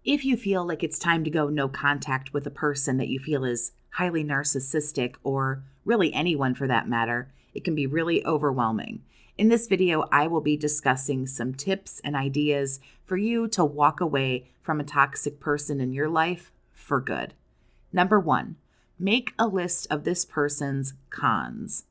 If you feel like it's time to go no contact with a person that you feel is highly narcissistic, or really anyone for that matter, it can be really overwhelming. In this video, I will be discussing some tips and ideas for you to walk away from a toxic person in your life for good. Number 1, make a list of this person's cons.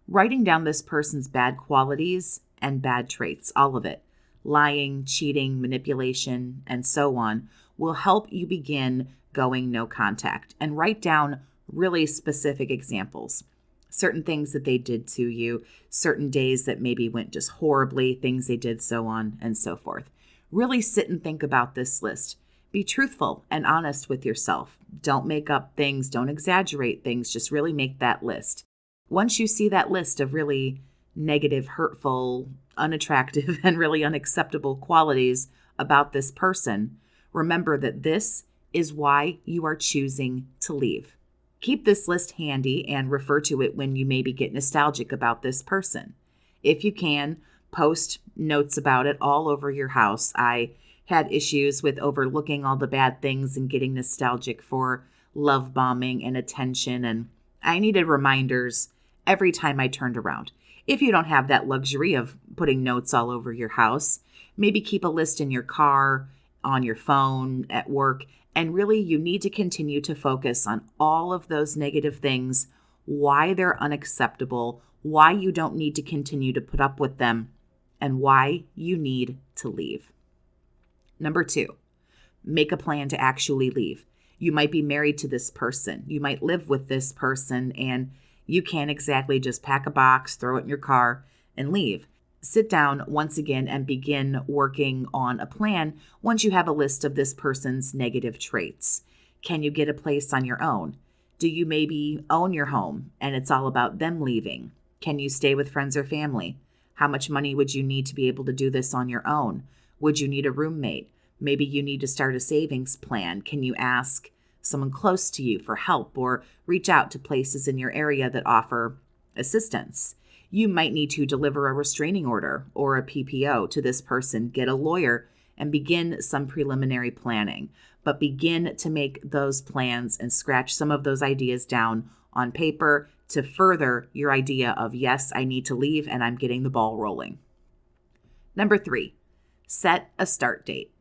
Writing down this person's bad qualities and bad traits, all of it, lying, cheating, manipulation, and so on, will help you begin going no contact. And write down really specific examples. Certain things that they did to you, certain days that maybe went just horribly, things they did, so on and so forth. Really sit and think about this list. Be truthful and honest with yourself. Don't make up things, don't exaggerate things, just really make that list. Once you see that list of really negative, hurtful, unattractive, and really unacceptable qualities about this person, remember that this is why you are choosing to leave. Keep this list handy and refer to it when you maybe get nostalgic about this person. If you can, post notes about it all over your house. I had issues with overlooking all the bad things and getting nostalgic for love bombing and attention, and I needed reminders every time I turned around. If you don't have that luxury of putting notes all over your house, maybe keep a list in your car, on your phone, at work, and really you need to continue to focus on all of those negative things, why they're unacceptable, why you don't need to continue to put up with them, and why you need to leave. Number 2, make a plan to actually leave. You might be married to this person. You might live with this person, and you can't exactly just pack a box, throw it in your car, and leave. Sit down once again and begin working on a plan once you have a list of this person's negative traits. Can you get a place on your own? Do you maybe own your home and it's all about them leaving? Can you stay with friends or family? How much money would you need to be able to do this on your own? Would you need a roommate? Maybe you need to start a savings plan. Can you ask someone close to you for help or reach out to places in your area that offer assistance? You might need to deliver a restraining order or a PPO to this person, get a lawyer, and begin some preliminary planning. But begin to make those plans and scratch some of those ideas down on paper to further your idea of, yes, I need to leave and I'm getting the ball rolling. Number 3, set a start date.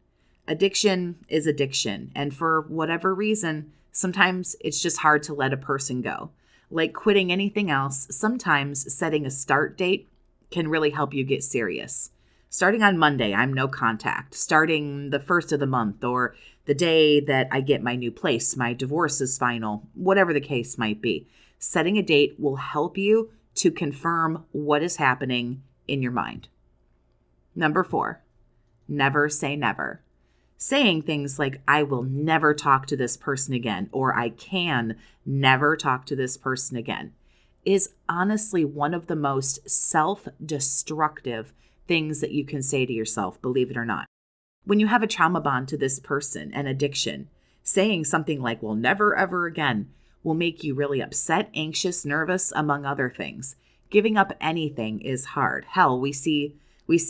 Addiction is addiction, and for whatever reason, sometimes it's just hard to let a person go. Like quitting anything else, sometimes setting a start date can really help you get serious. Starting on Monday, I'm no contact. Starting the first of the month or the day that I get my new place, my divorce is final, whatever the case might be. Setting a date will help you to confirm what is happening in your mind. Number 4, never say never. Saying things like, I will never talk to this person again, or I can never talk to this person again, is honestly one of the most self-destructive things that you can say to yourself, believe it or not. When you have a trauma bond to this person and addiction, saying something like, well, never ever again, will make you really upset, anxious, nervous, among other things. Giving up anything is hard. Hell, we see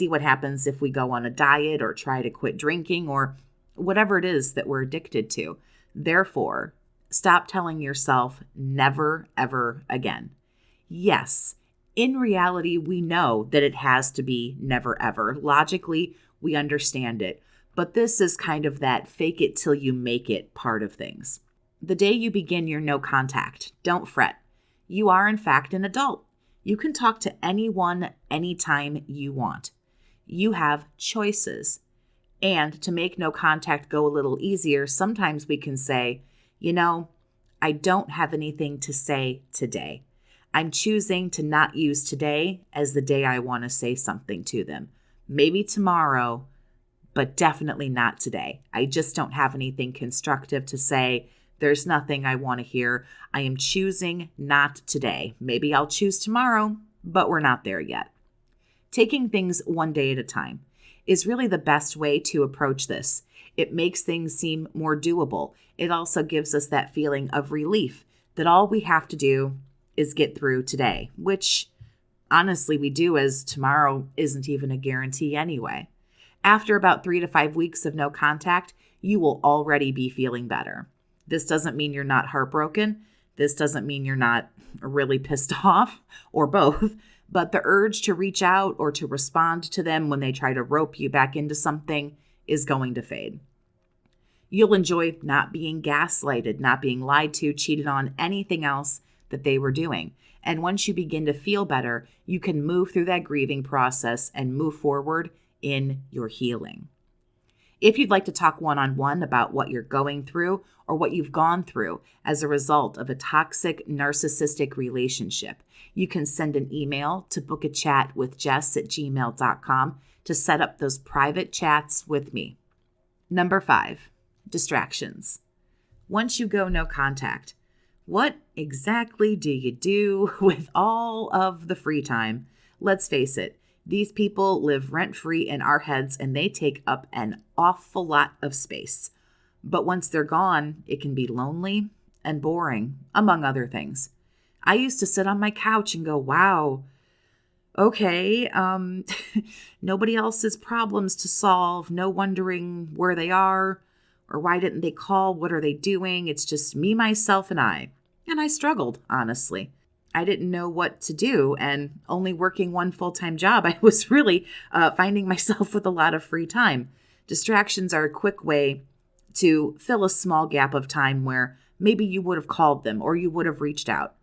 what happens if we go on a diet or try to quit drinking or whatever it is that we're addicted to. Therefore, stop telling yourself never, ever again. Yes, in reality, we know that it has to be never, ever. Logically, we understand it. But this is kind of that fake it till you make it part of things. The day you begin your no contact, don't fret. You are, in fact, an adult. You can talk to anyone, anytime you want. You have choices. And to make no contact go a little easier, sometimes we can say, I don't have anything to say today. I'm choosing to not use today as the day I want to say something to them. Maybe tomorrow, but definitely not today. I just don't have anything constructive to say. There's nothing I want to hear. I am choosing not today. Maybe I'll choose tomorrow, but we're not there yet. Taking things one day at a time is really the best way to approach this. It makes things seem more doable. It also gives us that feeling of relief that all we have to do is get through today, which honestly we do, as tomorrow isn't even a guarantee anyway. After about 3 to 5 weeks of no contact, you will already be feeling better. This doesn't mean you're not heartbroken. This doesn't mean you're not really pissed off, or both, but the urge to reach out or to respond to them when they try to rope you back into something is going to fade. You'll enjoy not being gaslighted, not being lied to, cheated on, anything else that they were doing. And once you begin to feel better, you can move through that grieving process and move forward in your healing. If you'd like to talk one-on-one about what you're going through or what you've gone through as a result of a toxic narcissistic relationship, you can send an email to BookAChatWithJess@gmail.com to set up those private chats with me. Number 5, distractions. Once you go no contact, what exactly do you do with all of the free time? Let's face it, these people live rent-free in our heads and they take up an awful lot of space. But once they're gone, it can be lonely and boring, among other things. I used to sit on my couch and go, wow, okay, nobody else's problems to solve, no wondering where they are or why didn't they call, what are they doing? It's just me, myself, and I. And I struggled, honestly. I didn't know what to do, and only working one full-time job, I was really finding myself with a lot of free time. Distractions are a quick way to fill a small gap of time where maybe you would have called them or you would have reached out.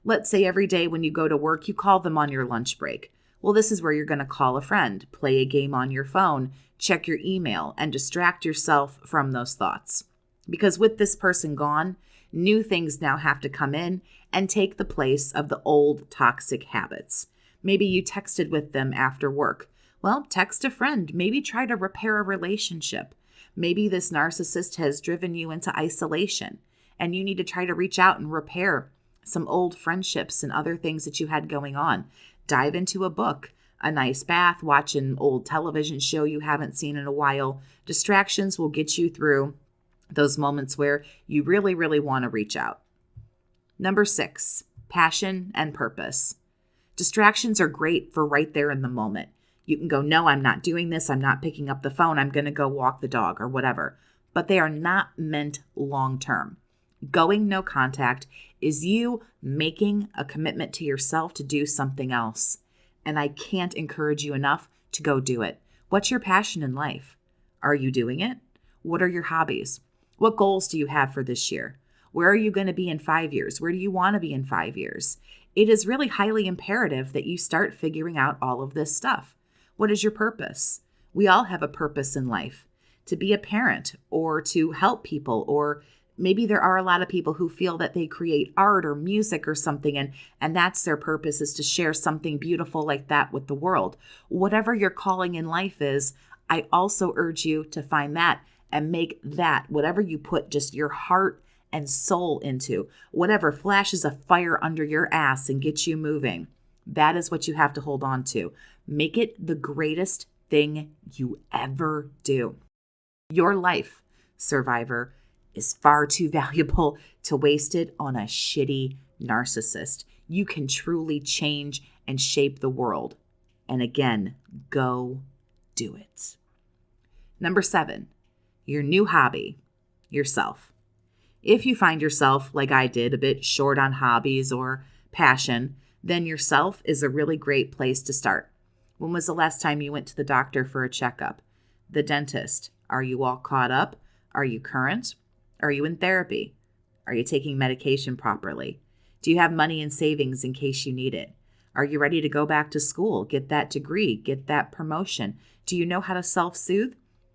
Let's say every day when you go to work, you call them on your lunch break. Well, this is where you're going to call a friend, play a game on your phone, check your email, and distract yourself from those thoughts. Because with this person gone, new things now have to come in and take the place of the old toxic habits. Maybe you texted with them after work. Well, text a friend. Maybe try to repair a relationship. Maybe this narcissist has driven you into isolation and you need to try to reach out and repair some old friendships and other things that you had going on. Dive into a book, a nice bath, watch an old television show you haven't seen in a while. Distractions will get you through those moments where you really, really want to reach out. Number 6, passion and purpose. Distractions are great for right there in the moment. You can go, no, I'm not doing this. I'm not picking up the phone. I'm going to go walk the dog or whatever. But they are not meant long term. Going no contact is you making a commitment to yourself to do something else. And I can't encourage you enough to go do it. What's your passion in life? Are you doing it? What are your hobbies? What goals do you have for this year? Where are you going to be in 5 years? Where do you want to be in 5 years? It is really highly imperative that you start figuring out all of this stuff. What is your purpose? We all have a purpose in life. To be a parent or to help people, or maybe there are a lot of people who feel that they create art or music or something, and that's their purpose, is to share something beautiful like that with the world. Whatever your calling in life is, I also urge you to find that and make that, whatever you put just your heart and soul into, whatever flashes a fire under your ass and gets you moving, that is what you have to hold on to. Make it the greatest thing you ever do. Your life, survivor, is far too valuable to waste it on a shitty narcissist. You can truly change and shape the world. And again, go do it. Number 7, your new hobby, yourself. If you find yourself, like I did, a bit short on hobbies or passion, then yourself is a really great place to start. When was the last time you went to the doctor for a checkup? The dentist. Are you all caught up? Are you current? Are you in therapy? Are you taking medication properly? Do you have money in savings in case you need it? Are you ready to go back to school, get that degree, get that promotion? Do you know how to self-soothe?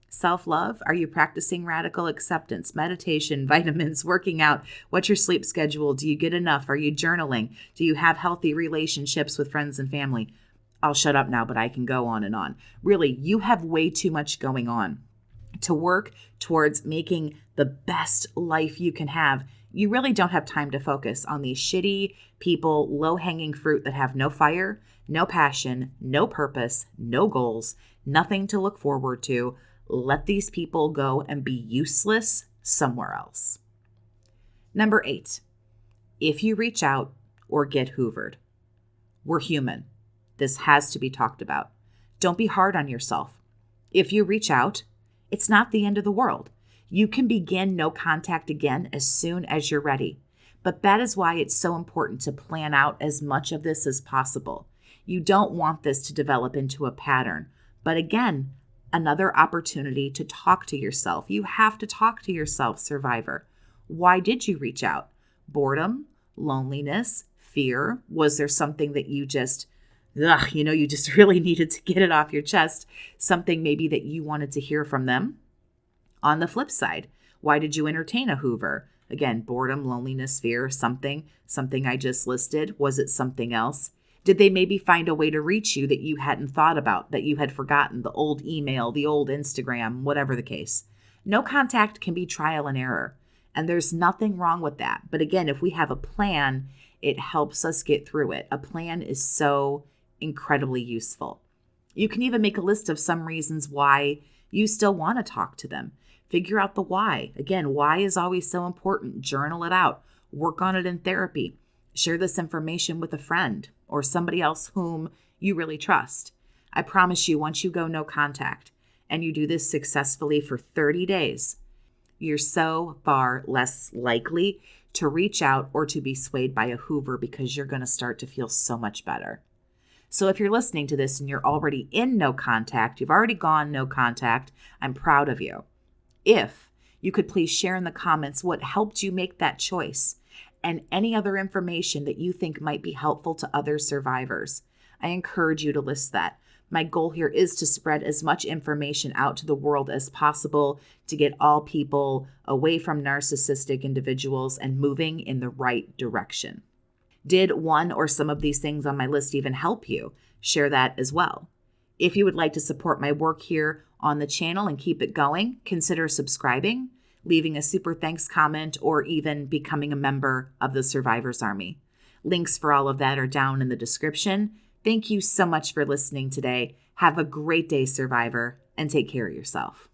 Self-love? Are you practicing radical acceptance, meditation, vitamins, working out? What's your sleep schedule? Do you get enough? Are you journaling? Do you have healthy relationships with friends and family? I'll shut up now, but I can go on and on. Really, you have way too much going on. To work towards making the best life you can have, you really don't have time to focus on these shitty people, low-hanging fruit that have no fire, no passion, no purpose, no goals, nothing to look forward to. Let these people go and be useless somewhere else. Number 8, if you reach out or get hoovered. We're human. This has to be talked about. Don't be hard on yourself. If you reach out, it's not the end of the world. You can begin no contact again as soon as you're ready. But that is why it's so important to plan out as much of this as possible. You don't want this to develop into a pattern. But again, another opportunity to talk to yourself. You have to talk to yourself, survivor. Why did you reach out? Boredom, loneliness, fear? Was there something that you just really needed to get it off your chest? Something maybe that you wanted to hear from them? On the flip side, why did you entertain a Hoover? Again, boredom, loneliness, fear, something I just listed. Was it something else? Did they maybe find a way to reach you that you hadn't thought about, that you had forgotten, the old email, the old Instagram, whatever the case? No contact can be trial and error, and there's nothing wrong with that. But again, if we have a plan, it helps us get through it. A plan is so incredibly useful. You can even make a list of some reasons why you still want to talk to them. Figure out the why. Again, why is always so important. Journal it out. Work on it in therapy. Share this information with a friend or somebody else whom you really trust. I promise you, once you go no contact and you do this successfully for 30 days, you're so far less likely to reach out or to be swayed by a Hoover because you're going to start to feel so much better. So if you're listening to this and you're already in no contact, you've already gone no contact, I'm proud of you. If you could please share in the comments what helped you make that choice and any other information that you think might be helpful to other survivors. I encourage you to list that. My goal here is to spread as much information out to the world as possible to get all people away from narcissistic individuals and moving in the right direction. Did one or some of these things on my list even help you? Share that as well. If you would like to support my work here on the channel and keep it going, consider subscribing, leaving a super thanks comment, or even becoming a member of the Survivors Army. Links for all of that are down in the description. Thank you so much for listening today. Have a great day, survivor, and take care of yourself.